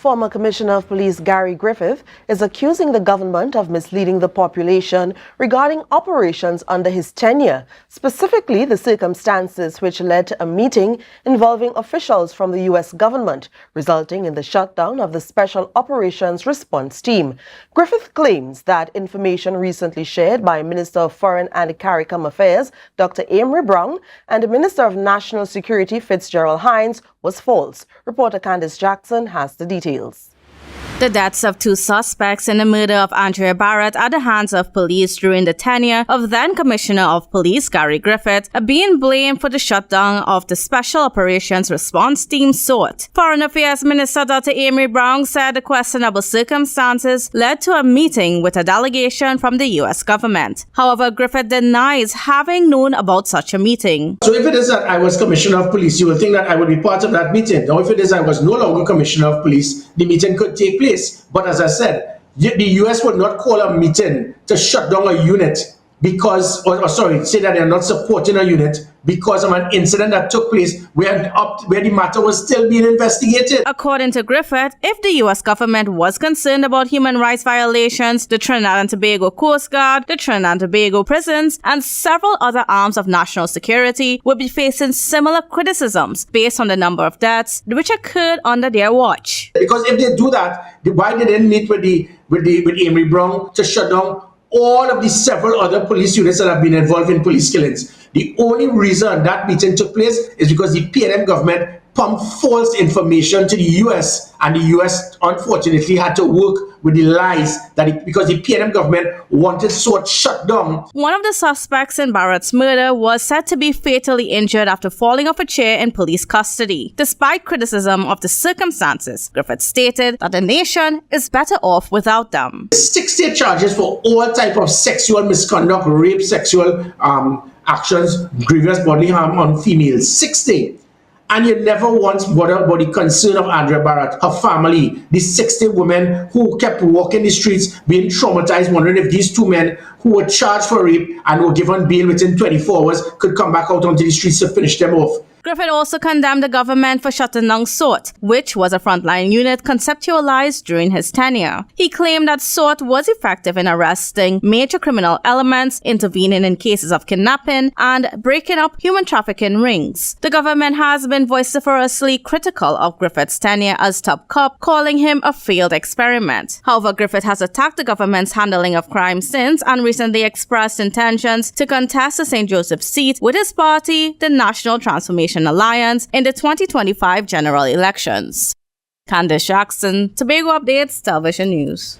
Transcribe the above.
former Commissioner of Police Griffith is accusing the government of misleading the population regarding operations under his tenure, specifically the circumstances which led to a meeting involving officials from the U.S. government, resulting in the shutdown of the Special Operations Response Team. Griffith claims that information recently shared by Minister of Foreign and CARICOM Affairs, Dr. Amery Browne, and the Minister of National Security, Fitzgerald Hinds, was false. Reporter Kandace Jackson has the details. The deaths of two suspects in the murder of Andrea Barrett at the hands of police during the tenure of then Commissioner of Police Griffith are being blamed for the shutdown of the Special Operations Response Team SORT. Foreign Affairs Minister Dr. Amery Browne said the questionable circumstances led to a meeting with a delegation from the U.S. government. However, Griffith denies having known about such a meeting. So if it is that I was Commissioner of Police, you will think that I would be part of that meeting. Now if it is I was no longer Commissioner of Police, the meeting could take place. But as I said, the US would not call a meeting to shut down a unit because, say that they're not supporting a unit because of an incident that took place where the matter was still being investigated. According to Griffith, if the U.S. government was concerned about human rights violations, the Trinidad and Tobago Coast Guard, the Trinidad and Tobago prisons, and several other arms of national security would be facing similar criticisms based on the number of deaths which occurred under their watch. Because if they do that, why they didn't meet with Amery Browne to shut down all of the several other police units that have been involved in police killings? The only reason that meeting took place is because the PNM government pumped false information to the US, and the US unfortunately had to work with the lies because the PNM government wanted SORT shut down. One of the suspects in Barrett's murder was said to be fatally injured after falling off a chair in police custody. Despite criticism of the circumstances, Griffith stated that the nation is better off without them. 60 charges for all type of sexual misconduct, rape, sexual actions, grievous bodily harm on females. 60. And you never once bothered about the concern of Andrea Barrett, her family, the 60 women who kept walking the streets, being traumatized, wondering if these two men who were charged for rape and were given bail within 24 hours could come back out onto the streets to finish them off. Griffith also condemned the government for shutting down SORT, which was a frontline unit conceptualized during his tenure. He claimed that SORT was effective in arresting major criminal elements, intervening in cases of kidnapping, and breaking up human trafficking rings. The government has been vociferously critical of Griffith's tenure as top cop, calling him a failed experiment. However, Griffith has attacked the government's handling of crime since and recently expressed intentions to contest the St. Joseph seat with his party, the National Transformation Alliance, in the 2025 general elections. Kandace Jackson, Tobago Updates Television News.